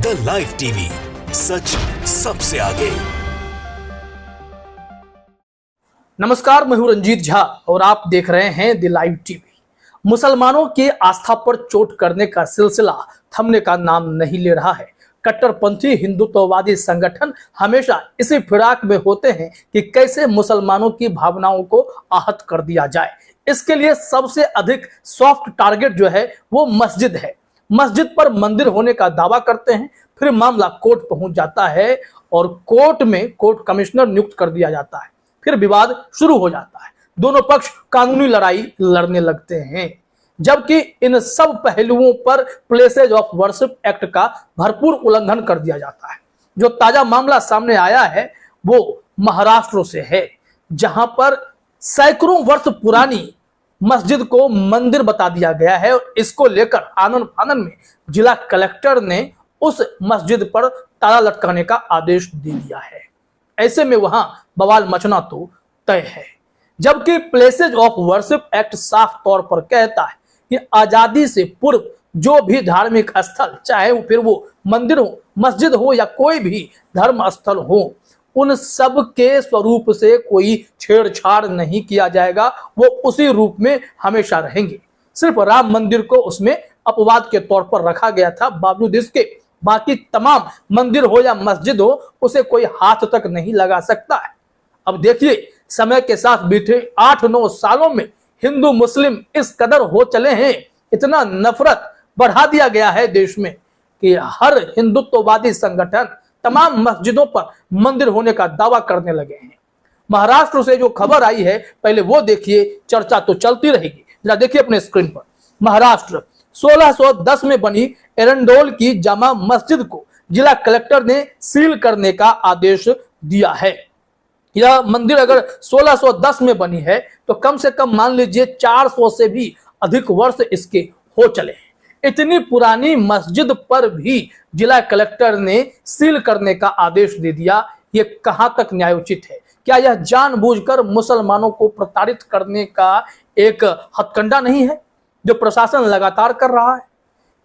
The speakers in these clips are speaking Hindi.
द लाइव टीवी, सच सबसे आगे। नमस्कार, मैं हूं रंजीत झा और आप देख रहे हैं द लाइव टीवी। मुसलमानों की आस्था पर चोट करने का सिलसिला थमने का नाम नहीं ले रहा है। कट्टरपंथी हिंदुत्ववादी संगठन हमेशा इसी फिराक में होते हैं कि कैसे मुसलमानों की भावनाओं को आहत कर दिया जाए। इसके लिए सबसे अधिक सॉफ्ट टारगेट जो है वो मस्जिद है। मस्जिद पर मंदिर होने का दावा करते हैं, फिर मामला कोर्ट पहुंच जाता है और कोर्ट में कोर्ट कमिश्नर नियुक्त कर दिया जाता है। फिर विवाद शुरू हो जाता है, दोनों पक्ष कानूनी लड़ाई लड़ने लगते हैं। जबकि इन सब पहलुओं पर प्लेसेज ऑफ वर्शिप एक्ट का भरपूर उल्लंघन कर दिया जाता है। जो ताजा मामला सामने आया है वो महाराष्ट्र से है, जहां पर सैकड़ों वर्ष पुरानी मस्जिद को मंदिर बता दिया गया है और इसको लेकर आनन फानन में जिला कलेक्टर ने उस मस्जिद पर ताला लटकाने का आदेश दे दिया है। ऐसे में वहां बवाल मचना तो तय है। जबकि प्लेसेज ऑफ वर्शिप एक्ट साफ तौर पर कहता है कि आजादी से पूर्व जो भी धार्मिक स्थल, चाहे फिर वो मंदिर हो, मस्जिद हो या कोई भी धर्म स्थल हो, उन सब के स्वरूप से कोई छेड़छाड़ नहीं किया जाएगा। वो उसी रूप में हमेशा रहेंगे। सिर्फ राम मंदिर को उसमें अपवाद के तौर पर रखा गया था, बावजूद इसके बाकी तमाम मंदिर हो या मस्जिद हो उसे कोई हाथ तक नहीं लगा सकता है। अब देखिए, समय के साथ बीते 8-9 सालों में हिंदू मुस्लिम इस कदर हो चले हैं, इतना नफरत बढ़ा दिया गया है देश में कि हर हिंदुत्ववादी संगठन तमाम मस्जिदों पर मंदिर होने का दावा करने लगे हैं। महाराष्ट्र से जो खबर आई है पहले वो देखिए, चर्चा तो चलती रहेगी। जरा देखिए अपने स्क्रीन पर। महाराष्ट्र 1610 में बनी एरंडोल की जामा मस्जिद को जिला कलेक्टर ने सील करने का आदेश दिया है। यह मंदिर अगर 1610 में बनी है तो कम से कम मान लीजिए 400 से भी अधिक वर्ष इसके हो चले हैं। इतनी पुरानी मस्जिद पर भी जिला कलेक्टर ने सील करने का आदेश दे दिया। ये कहां तक न्यायोचित है? क्या यह जानबूझकर मुसलमानों को प्रताड़ित करने का एक हथकंडा नहीं है जो प्रशासन लगातार कर रहा है?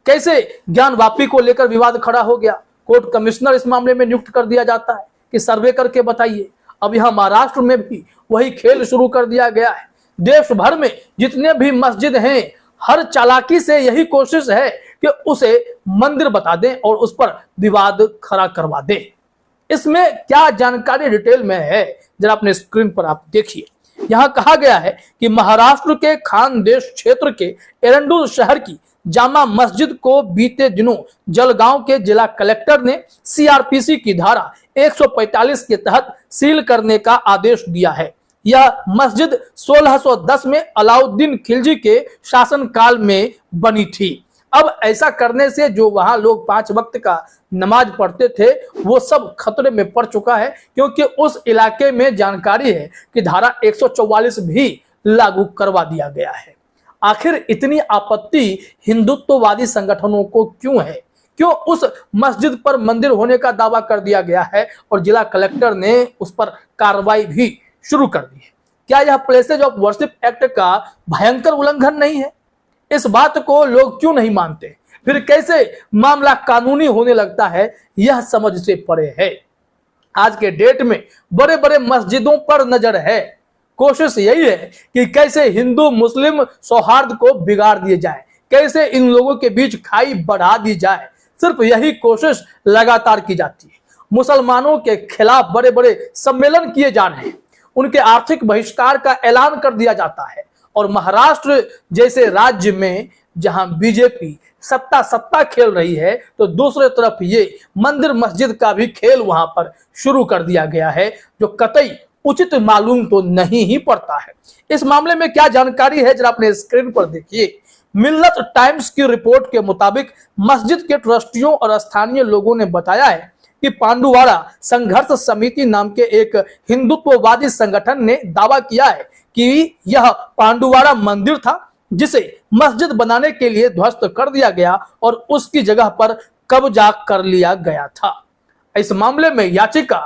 कैसे ज्ञानवापी को लेकर विवाद खड़ा हो गया, कोर्ट कमिश्नर इस मामले में नियुक्त कर दिया जाता है कि सर्वे करके बताइए। अब यहां महाराष्ट्र में भी वही खेल शुरू कर दिया गया है। देश भर में जितने भी मस्जिद हैं, हर चालाकी से यही कोशिश है कि उसे मंदिर बता दें और उस पर विवाद खड़ा करवा दें। इसमें क्या जानकारी डिटेल में है जरा अपने स्क्रीन पर आप देखिए। यहां कहा गया है कि महाराष्ट्र के खानदेश क्षेत्र के एरंडुल शहर की जामा मस्जिद को बीते दिनों जलगांव के जिला कलेक्टर ने सीआरपीसी की धारा 145 के तहत सील करने का आदेश दिया है। यह मस्जिद 1610 में अलाउद्दीन खिलजी के शासनकाल में बनी थी। अब ऐसा करने से जो वहां लोग 5 वक्त का नमाज पढ़ते थे वो सब खतरे में पड़ चुका है, क्योंकि उस इलाके में जानकारी है कि धारा 144 भी लागू करवा दिया गया है। आखिर इतनी आपत्ति हिंदुत्ववादी संगठनों को क्यों है? क्यों उस मस्जिद पर मंदिर होने का दावा कर दिया गया है और जिला कलेक्टर ने उस पर कार्रवाई भी शुरू कर दी है? क्या यह प्लेसेज ऑफ वर्शिप एक्ट का भयंकर उल्लंघन नहीं है? इस बात को लोग क्यों नहीं मानते? फिर कैसे मामला कानूनी होने लगता है, यह समझ से परे है। आज के डेट में बड़े बड़े मस्जिदों पर नजर है। कोशिश यही है कि कैसे हिंदू मुस्लिम सौहार्द को बिगाड़ दिए जाए, कैसे इन लोगों के बीच खाई बढ़ा दी जाए। सिर्फ यही कोशिश लगातार की जाती है। मुसलमानों के खिलाफ बड़े बड़े सम्मेलन किए जा रहे हैं, उनके आर्थिक बहिष्कार का ऐलान कर दिया जाता है। और महाराष्ट्र जैसे राज्य में जहां बीजेपी सत्ता खेल रही है, तो दूसरी तरफ ये मंदिर मस्जिद का भी खेल वहां पर शुरू कर दिया गया है, जो कतई उचित मालूम तो नहीं ही पड़ता है। इस मामले में क्या जानकारी है जरा अपने स्क्रीन पर देखिए। मिल्लत टाइम्स की रिपोर्ट के मुताबिक मस्जिद के ट्रस्टियों और स्थानीय लोगों ने बताया है कि पांडुवाड़ा संघर्ष समिति नाम के एक हिंदुत्ववादी संगठन ने दावा किया है कि यह पांडुवाड़ा मंदिर था जिसे मस्जिद बनाने के लिए ध्वस्त कर दिया गया और उसकी जगह पर कब्जा कर लिया गया था। इस मामले में याचिका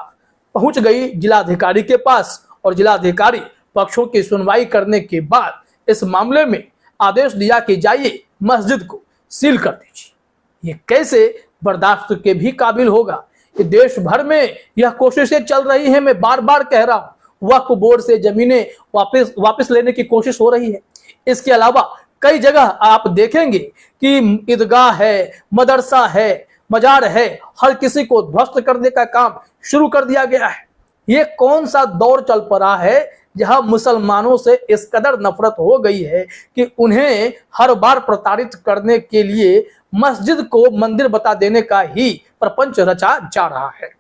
पहुंच गई जिलाधिकारी के पास और जिलाधिकारी पक्षों की सुनवाई करने के बाद इस मामले में आदेश दिया कि जाइए मस्जिद को सील कर दीजिए। ये कैसे बर्दाश्त के भी काबिल होगा। ये देश भर में यह कोशिशें चल रही हैं, मैं बार बार कह रहा हूं। वक्फ बोर्ड से जमीनें वापस लेने की कोशिश हो रही है। इसके अलावा कई जगह आप देखेंगे कि ईदगाह है, मदरसा है, मजार है, हर किसी को ध्वस्त करने का काम शुरू कर दिया गया है। ये कौन सा दौर चल पड़ा है जहां मुसलमानों से इस कदर नफरत हो गई है कि उन्हें हर बार प्रताड़ित करने के लिए मस्जिद को मंदिर बता देने का ही प्रपंच रचा जा रहा है।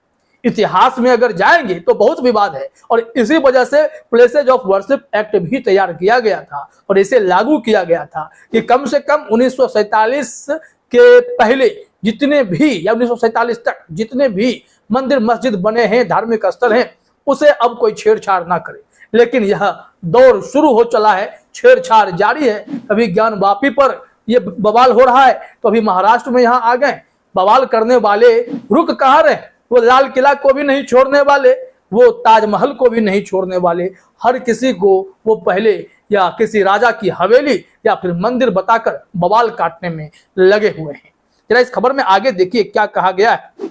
इतिहास में अगर जाएंगे तो बहुत विवाद है और इसी वजह से प्लेसेज ऑफ वर्शिप एक्ट भी तैयार किया गया था और इसे लागू किया गया था कि कम से कम 1947 के पहले जितने भी या 1947 तक जितने भी मंदिर मस्जिद बने हैं, धार्मिक स्थल हैं, उसे अब कोई छेड़छाड़ ना करे। लेकिन यह दौर शुरू हो चला है, छेड़छाड़ जारी है। कभी ज्ञान वापी पर यह बवाल हो रहा है तो अभी महाराष्ट्र में यहाँ आ गए। बवाल करने वाले रुक कहाँ रहे? वो लाल किला को भी नहीं छोड़ने वाले, वो ताजमहल को भी नहीं छोड़ने वाले। हर किसी को वो पहले या किसी राजा की हवेली या फिर मंदिर बताकर बवाल काटने में लगे हुए हैं। जरा इस खबर में आगे देखिए क्या कहा गया है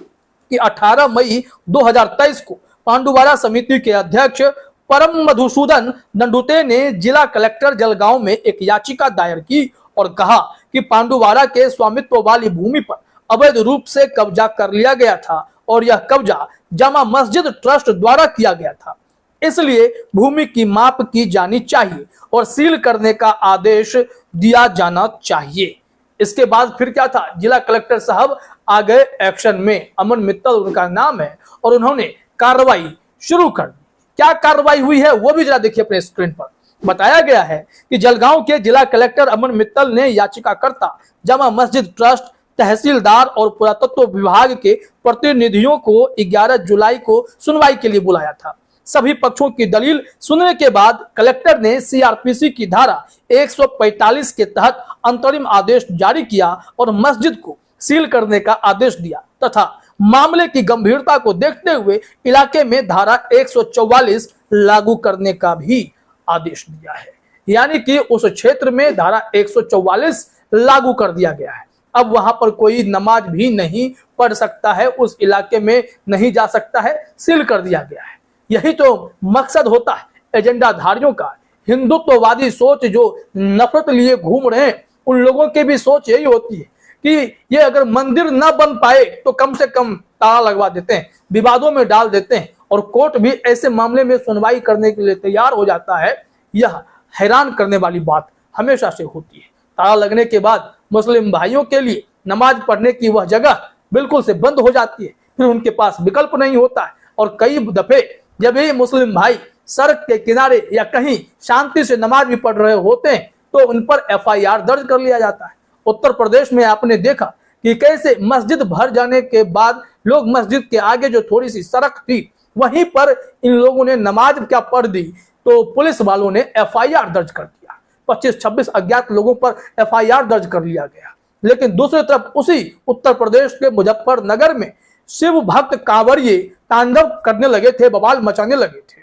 कि 18 मई 2023 को पांडुवारा समिति के अध्यक्ष परम मधुसूदन दंडुते ने जिला कलेक्टर जलगांव में एक याचिका दायर की और कहा कि पांडुवारा के स्वामित्व वाली भूमि पर अवैध रूप से कब्जा कर लिया गया था और यह कब्जा जामा मस्जिद ट्रस्ट द्वारा किया गया था। इसलिए भूमि की माप की जानी चाहिए और सील करने का आदेश दिया जाना चाहिए। इसके बाद फिर क्या था, जिला कलेक्टर साहब आ गए एक्शन में। अमन मित्तल उनका नाम है और उन्होंने कार्रवाई शुरू कर दी। क्या कार्रवाई हुई है वो भी जरा देखिए अपने स्क्रीन पर। बताया गया है कि जलगांव के जिला कलेक्टर अमन मित्तल ने याचिकाकर्ता जामा मस्जिद ट्रस्ट, तहसीलदार और पुरातत्व विभाग के प्रतिनिधियों को 11 जुलाई को सुनवाई के लिए बुलाया था। सभी पक्षों की दलील सुनने के बाद कलेक्टर ने सीआरपीसी की धारा 145 के तहत अंतरिम आदेश जारी किया और मस्जिद को सील करने का आदेश दिया तथा मामले की गंभीरता को देखते हुए इलाके में धारा 144 लागू करने का भी आदेश दिया है। यानी कि उस क्षेत्र में धारा 144 लागू कर दिया गया है। अब वहां पर कोई नमाज भी नहीं पढ़ सकता है, उस इलाके में नहीं जा सकता है, सील कर दिया गया है। यही तो मकसद होता है एजेंडाधारियों का। हिंदुत्ववादी सोच जो नफरत लिए घूम रहे हैं, उन लोगों की भी सोच यही होती है कि ये अगर मंदिर न बन पाए तो कम से कम ताला लगवा देते हैं, विवादों में डाल देते हैं और कोर्ट भी ऐसे मामले में सुनवाई करने के लिए तैयार हो जाता है। यह हैरान करने वाली बात हमेशा से होती है। ताला लगने के बाद मुस्लिम भाइयों के लिए नमाज पढ़ने की वह जगह बिल्कुल से बंद हो जाती है, फिर उनके पास विकल्प नहीं होता है। और कई दफे जब ये मुस्लिम भाई सड़क के किनारे या कहीं शांति से नमाज भी पढ़ रहे होते हैं तो उन पर FIR दर्ज कर लिया जाता है। उत्तर प्रदेश में आपने देखा कि कैसे मस्जिद भर जाने के बाद लोग मस्जिद के आगे जो थोड़ी सी सड़क थी वहीं पर इन लोगों ने नमाज क्या पढ़ दी तो पुलिस वालों ने FIR दर्ज कर दिया। 25-26 अज्ञात लोगों पर FIR दर्ज कर लिया गया। लेकिन दूसरी तरफ उसी उत्तर प्रदेश के मुजफ्फरनगर में शिव भक्त कांवरिये तांडव करने लगे थे, बवाल मचाने लगे थे,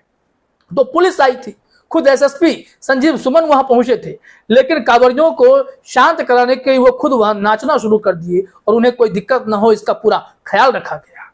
तो पुलिस आई थी। खुद SSP संजीव सुमन वहां पहुंचे थे, लेकिन कांवरियों को शांत कराने के लिए वो खुद वहां नाचना शुरू कर दिए और उन्हें कोई दिक्कत ना हो इसका पूरा ख्याल रखा गया।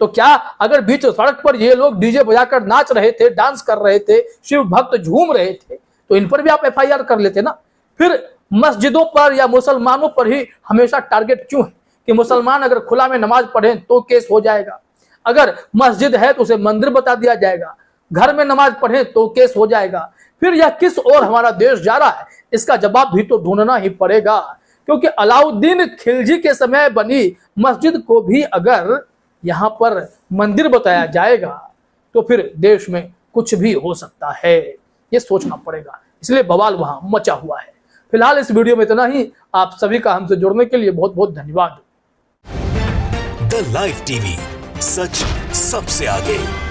तो क्या अगर बीच सड़क पर ये लोग डीजे बजाकर नाच रहे थे, डांस कर रहे थे, शिव भक्त झूम रहे थे, तो इन पर भी आप FIR कर लेते ना। फिर मस्जिदों पर या मुसलमानों पर ही हमेशा टारगेट क्यों है कि मुसलमान अगर खुला में नमाज पढ़े तो केस हो जाएगा, अगर मस्जिद है तो उसे मंदिर बता दिया जाएगा, घर में नमाज पढ़े तो केस हो जाएगा। फिर यह किस ओर हमारा देश जा रहा है, इसका जवाब भी तो ढूंढना ही पड़ेगा। क्योंकि अलाउद्दीन खिलजी के समय बनी मस्जिद को भी अगर यहाँ पर मंदिर बताया जाएगा तो फिर देश में कुछ भी हो सकता है, ये सोचना पड़ेगा। इसलिए बवाल वहां मचा हुआ है। फिलहाल इस वीडियो में इतना ही। आप सभी का हमसे जुड़ने के लिए बहुत बहुत धन्यवाद। द लाइव टीवी, सच सबसे आगे।